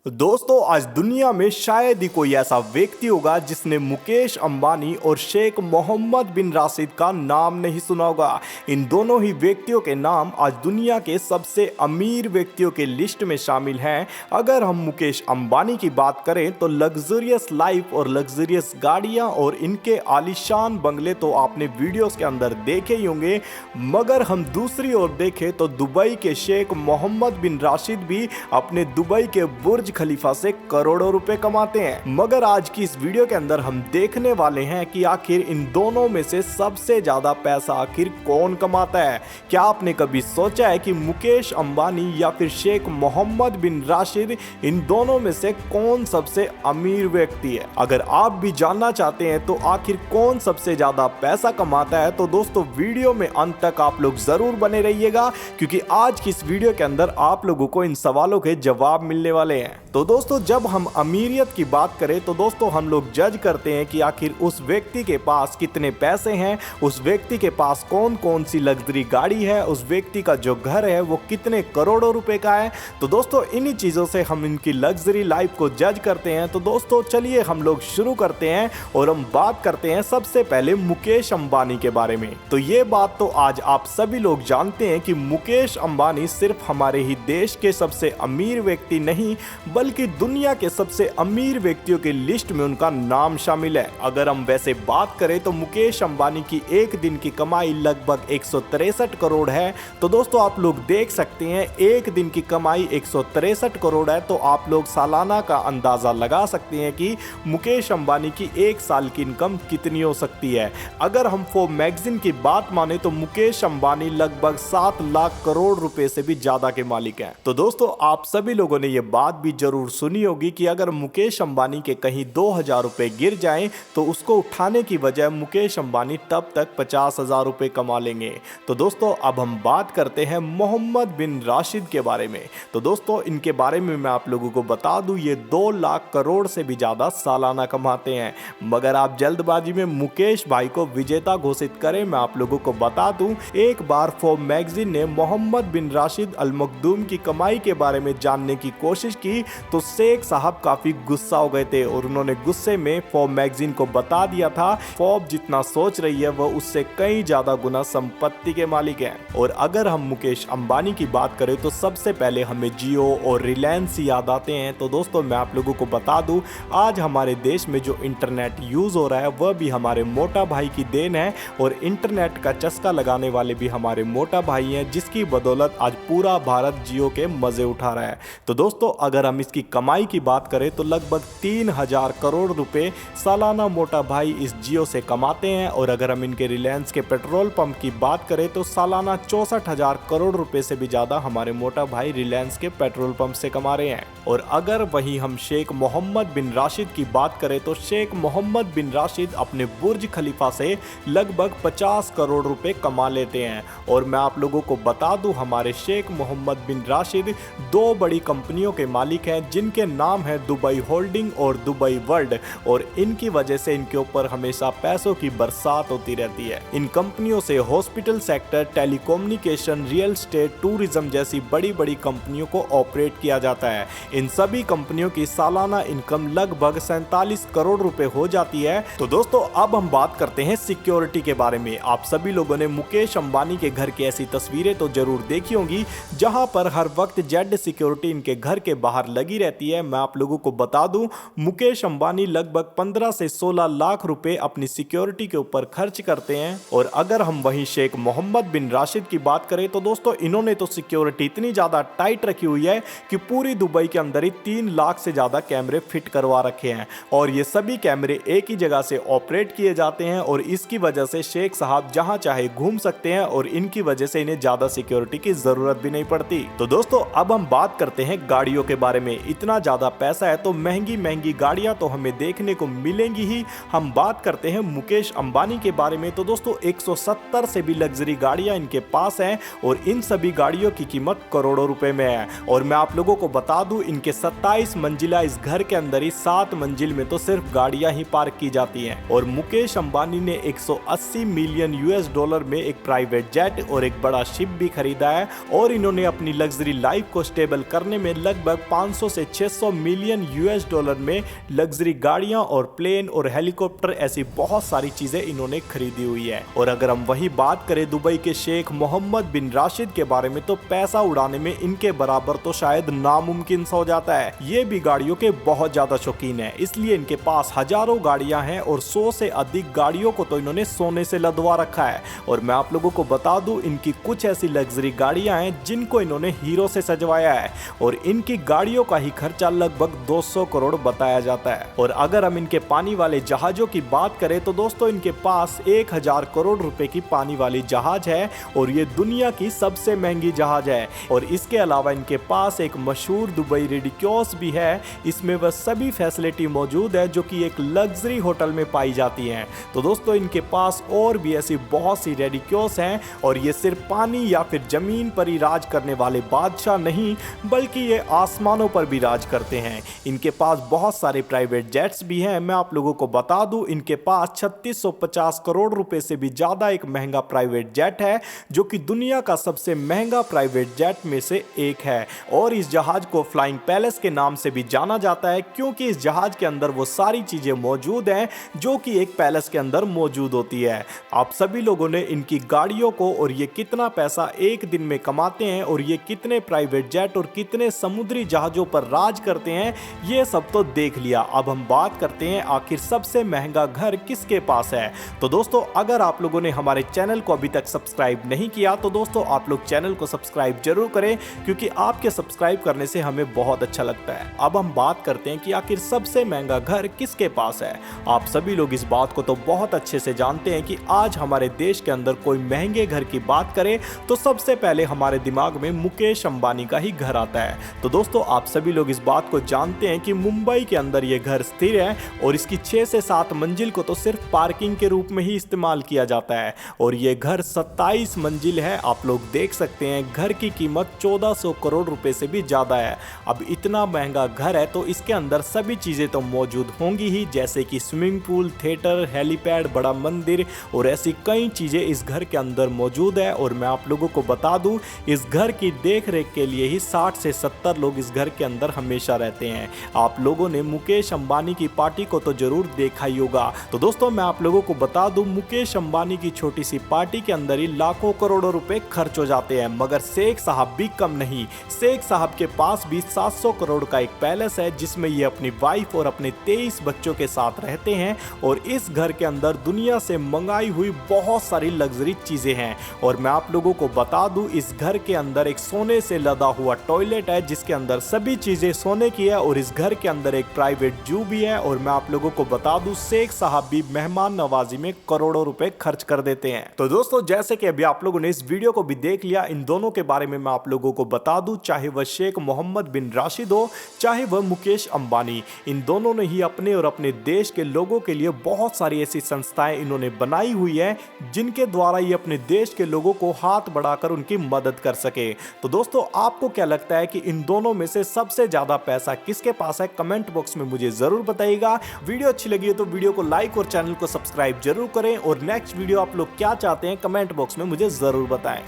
दोस्तों, आज दुनिया में शायद ही कोई ऐसा व्यक्ति होगा जिसने मुकेश अंबानी और शेख मोहम्मद बिन राशिद का नाम नहीं सुना होगा। इन दोनों ही व्यक्तियों के नाम आज दुनिया के सबसे अमीर व्यक्तियों के लिस्ट में शामिल हैं। अगर हम मुकेश अंबानी की बात करें तो लग्जरियस लाइफ और लग्जरियस गाड़ियां और इनके आलीशान बंगले तो आपने वीडियोस के अंदर देखे ही होंगे, मगर हम दूसरी ओर देखें तो दुबई के शेख मोहम्मद बिन राशिद भी अपने दुबई के बुर्ज खलीफा से करोड़ों रुपए कमाते हैं। मगर आज की इस वीडियो के अंदर हम देखने वाले हैं कि आखिर इन दोनों में से सबसे ज्यादा पैसा आखिर कौन कमाता है। क्या आपने कभी सोचा है कि मुकेश अंबानी या फिर शेख मोहम्मद बिन राशिद, इन दोनों में से कौन सबसे अमीर व्यक्ति है? अगर आप भी जानना चाहते हैं तो आखिर कौन सबसे ज्यादा पैसा कमाता है, तो दोस्तों वीडियो में अंत तक आप लोग जरूर बने रहिएगा, क्योंकि आज की इस वीडियो के अंदर आप लोगों को इन सवालों के जवाब मिलने वाले हैं। तो दोस्तों, जब हम अमीरियत की बात करें तो दोस्तों हम लोग जज करते हैं कि आखिर उस व्यक्ति के पास कितने पैसे हैं, उस व्यक्ति के पास कौन कौन सी लग्जरी गाड़ी है, उस व्यक्ति का जो घर है वो कितने करोड़ों रुपए का है। तो दोस्तों इन्हीं चीज़ों से हम इनकी लग्जरी लाइफ को जज करते हैं। तो दोस्तों चलिए हम लोग शुरू करते हैं और हम बात करते हैं सबसे पहले मुकेश अंबानी के बारे में। तो ये बात तो आज आप सभी लोग जानते हैं कि मुकेश अंबानी सिर्फ हमारे ही देश के सबसे अमीर व्यक्ति नहीं, बल्कि दुनिया के सबसे अमीर व्यक्तियों के लिस्ट में उनका नाम शामिल है। अगर हम वैसे बात करें तो मुकेश अंबानी की एक दिन की कमाई लगभग 163 करोड़ है। तो दोस्तों आप लोग देख सकते हैं, एक दिन की कमाई 163 करोड़ है, तो आप लोग सालाना का अंदाजा लगा सकते हैं कि मुकेश अंबानी की एक साल की इनकम कितनी हो सकती है। अगर हम फोर्ब्स मैगजीन की बात माने तो मुकेश अंबानी लगभग 7 लाख करोड़ रुपए से भी ज्यादा के मालिक हैं। तो दोस्तों आप सभी लोगों ने यह बात भी जरूर सुनी होगी कि अगर मुकेश अंबानी के कहीं 2000 रुपए गिर जाएं तो उसको उठाने की वजह मुकेश अंबानी तब तक 50,000 रुपए कमा लेंगे। तो दोस्तों अब हम बात करते हैं मोहम्मद बिन राशिद के बारे में। तो दोस्तों इनके बारे में मैं आप लोगों को बता दूं, ये 2 लाख करोड़ से भी ज्यादा सालाना कमाते हैं। मगर आप जल्दबाजी में मुकेश भाई को विजेता घोषित करें, मैं आप लोगों को बता दूं, एक बार फोर्ब्स मैगजीन ने मोहम्मद बिन राशिद अल मखदूम की कमाई के बारे में जानने की कोशिश की तो शेख साहब काफी गुस्सा हो गए थे और उन्होंने गुस्से में फोर्ब्स मैगजीन को बता दिया था फोर्ब्स जितना सोच रही है वह उससे कई ज्यादा गुना संपत्ति के मालिक हैं। और अगर हम मुकेश अंबानी की बात करें तो सबसे पहले हमें जियो और रिलायंस याद आते हैं। तो दोस्तों मैं आप लोगों को बता दूं, आज हमारे देश में जो इंटरनेट यूज हो रहा है वह भी हमारे मोटा भाई की देन है, और इंटरनेट का चस्का लगाने वाले भी हमारे मोटा भाई हैं, जिसकी बदौलत आज पूरा भारत जियो के मजे उठा रहा है। तो दोस्तों अगर हम इसकी कमाई की बात करें तो लगभग 3000 करोड़ रुपए सालाना मोटा भाई इस जियो से कमाते हैं। और अगर हम इनके रिलायंस के पेट्रोल पंप की बात करें तो सालाना 64,000 करोड़ रुपए से भी ज्यादा हमारे मोटा भाई रिलायंस के पेट्रोल पंप से कमा रहे हैं। और अगर वहीं हम शेख मोहम्मद बिन राशिद की बात करें तो शेख मोहम्मद बिन राशिद अपने बुर्ज खलीफा से लगभग 50 करोड़ रुपए कमा लेते हैं। और मैं आप लोगों को बता दूं, हमारे शेख मोहम्मद बिन राशिद 2 बड़ी कंपनियों के मालिक हैं, जिनके नाम है दुबई होल्डिंग और दुबई वर्ल्ड, और इनकी वजह से इनके ऊपर हमेशा पैसों की बरसात होती रहती है। इन कंपनियों से hospital sector, telecommunication, real estate, tourism जैसी बड़ी बड़ी कंपनियों को ऑपरेट किया जाता है। इन सभी कंपनियों की सालाना इनकम लगभग 47 करोड़ रुपए हो जाती है। तो दोस्तों अब हम बात करते हैं सिक्योरिटी के बारे में। आप सभी लोगों ने मुकेश अंबानी के घर की ऐसी तस्वीरें तो जरूर देखी होंगी, जहां पर हर वक्त जेड सिक्योरिटी इनके घर के बाहर लगी रहती है। मैं आप लोगों को बता दूं, मुकेश अंबानी लगभग 15 से 16 लाख रुपए अपनी सिक्योरिटी के ऊपर खर्च करते हैं। और अगर हम वहीं शेख मोहम्मद बिन राशिद की बात करें तो दोस्तों इन्होंने तो सिक्योरिटी इतनी ज्यादा टाइट रखी हुई है कि पूरी दुबई के अंदर ही 3 लाख से ज्यादा कैमरे फिट करवा रखे हैं, और ये सभी कैमरे एक ही जगह से ऑपरेट किए जाते हैं। और इसकी वजह से शेख साहब जहां चाहे घूम सकते हैं, और इनकी वजह से इन्हें ज्यादा सिक्योरिटी की जरूरत भी नहीं पड़ती। तो दोस्तों अब हम बात करते हैं गाड़ियों के बारे में। इतना ज्यादा पैसा है तो महंगी महंगी गाड़ियां तो हमें देखने को मिलेंगी ही। हम बात करते हैं मुकेश अंबानी के बारे में। तो दोस्तों 170 से भी लग्जरी गाड़ियां इनके पास हैं, और इन सभी गाड़ियों की कीमत करोड़ों रुपए में है। और मैं आप लोगों को बता दूं, इनके 27 मंजिला इस घर के अंदर ही 7 मंजिल में तो सिर्फ गाड़ियां ही पार्क की जाती हैं। और मुकेश अंबानी ने 180 मिलियन यूएस डॉलर में एक प्राइवेट जेट और एक बड़ा शिप भी खरीदा है, और इन्होंने अपनी लग्जरी लाइफ को स्टेबल करने में लगभग 500 से 600 मिलियन यूएस डॉलर में लग्जरी गाड़ियां और प्लेन और हेलीकॉप्टर, ऐसी बहुत सारी चीजें इन्होंने खरीदी हुई है। और अगर हम वही बात करें दुबई के शेख मोहम्मद बिन राशिद के बारे में, तो पैसा उड़ाने में इनके बराबर तो शायद नामुमकिन सा हो जाता है। ये भी गाड़ियों के बहुत ज्यादा शौकीन है, इसलिए इनके पास हजारों गाड़ियां हैं और 100 से अधिक गाड़ियों को तो इन्होंने सोने से लदवा रखा है। और मैं आप लोगों को बता दूं, इनकी कुछ ऐसी लग्जरी गाड़ियां हैं जिनको इन्होंने हीरो से सजवाया है और इनकी गाड़ियों का ही खर्चा लगभग 200 करोड़ बताया जाता है। और अगर हम इनके पानी वाले जहाजों की बात करें तो दोस्तों इनके पास 1000 करोड़ रुपए की पानी वाली जहाज है और ये दुनिया की सबसे महंगी जहाज है। और इसके अलावा इनके पास एक मशहूर दुबई रेडिक्योस भी है। इसमें वह सभी फैसिलिटी मौजूद है जो कि एक लग्जरी होटल में पाई जाती हैं। तो दोस्तों इनके पास और भी ऐसी बहुत सी रेडिक्योस हैं और ये सिर्फ पानी या फिर जमीन पर ही राज करने वाले बादशाह नहीं, बल्कि ये आसमानों पर भी राज करते हैं। इनके पास बहुत सारे प्राइवेट जेट्स भी हैं। मैं आप लोगों को बता दूं, इनके पास 3650 करोड़ रुपए से भी ज्यादा एक महंगा प्राइवेट जेट है जो कि दुनिया का सबसे महंगा प्राइवेट जेट में से एक है। और इस जहाज को फ्लाइंग पैलेस के नाम से भी जाना जाता है क्योंकि इस जहाज के अंदर वो सारी चीजें मौजूद हैं जो कि एक पैलेस के अंदर मौजूद होती है। आप सभी लोगों ने इनकी गाड़ियों को और ये कितना पैसा एक दिन में कमाते हैं और ये कितने प्राइवेट जेट और कितने समुद्री जहाजों पर राज करते हैं, ये सब तो देख लिया। अब हम बात करते हैं आखिर सबसे महंगा घर किसके पास है। तो दोस्तों अगर आप लोगों ने हमारे चैनल को अभी तक सब्सक्राइब नहीं किया तो दोस्तों आप लोग चैनल को सब्सक्राइब जरूर करें क्योंकि आपके सब्सक्राइब करने से हमें बहुत अच्छा लगता है। अब हम बात करते हैं कि आखिर सबसे महंगा घर किसके पास है। आप सभी लोग इस बात को तो बहुत अच्छे से जानते हैं कि आज हमारे देश के अंदर कोई महंगे घर की बात करे तो सबसे पहले हमारे दिमाग में मुकेश अंबानी का ही घर आता है। तो दोस्तों आप सभी लोग इस बात को जानते हैं कि मुंबई के अंदर यह घर स्थिर है और इसकी 6 से 7 मंजिल को तो सिर्फ पार्किंग के रूप में ही इस्तेमाल किया जाता है। और ये घर 27 मंजिल है। आप लोग देख सकते हैं घर की कीमत 1400 करोड़ रुपए से भी ज्यादा है। अब इतना महंगा घर है तो इसके अंदर सभी चीजें तो मौजूद होंगी ही, जैसे कि स्विमिंग पूल, थिएटर, हेलीपैड, बड़ा मंदिर और ऐसी कई चीजें इस घर के अंदर मौजूद है। और मैं आप लोगों को बता दूं, इस घर की देख रेख के लिए ही 60 से 70 लोग इस घर के अंदर हमेशा रहते हैं। आप लोगों ने मुकेश अंबानी की पार्टी को तो जरूर देखा ही होगा। तो दोस्तों मैं आप लोगों को बता दूं, मुकेश अंबानी की छोटी सी पार्टी के अंदर ही लाखों करोड़ों रुपए खर्च हो जाते हैं। मगर शेख साहब भी कम नहीं। शेख साहब के पास भी 700 करोड़ का एक पैलेस है जिसमें ये अपनी वाइफ और अपने 23 बच्चों के साथ रहते हैं। और इस घर के अंदर दुनिया से मंगाई हुई बहुत सारी लग्जरी चीजें हैं। और मैं आप लोगों को बता दूं, इस घर के अंदर एक सोने से लदा हुआ टॉयलेट है जिसके अंदर सभी चीजें सोने की है। और इस घर के अंदर एक प्राइवेट जू भी है। और मैं आप लोगों को बता दूं, शेख साहब भी मेहमान नवाजी में करोड़ों रुपए खर्च कर देते हैं। तो दोस्तों जैसे कि अभी आप लोगों ने इस वीडियो को भी देख लिया, इन दोनों के बारे में मैं आप लोगों को बता दूं, चाहे वह शेख मोहम्मद बिन राशिद हो चाहे वह मुकेश अंबानी, इन दोनों ने ही अपने और अपने देश के लोगों के लिए बहुत सारी ऐसी संस्थाएं इन्होंने बनाई हुई है जिनके द्वारा ये अपने देश के लोगों को हाथ बढ़ाकर उनकी मदद कर सके। तो दोस्तों आपको क्या लगता है कि इन दोनों में से सबसे ज्यादा पैसा किसके पास है? कमेंट बॉक्स में मुझे जरूर बताइएगा। वीडियो अच्छी लगी है तो वीडियो को लाइक और चैनल को सब्सक्राइब जरूर करें। और नेक्स्ट वीडियो आप लोग क्या चाहते हैं कमेंट बॉक्स में मुझे जरूर बताएं।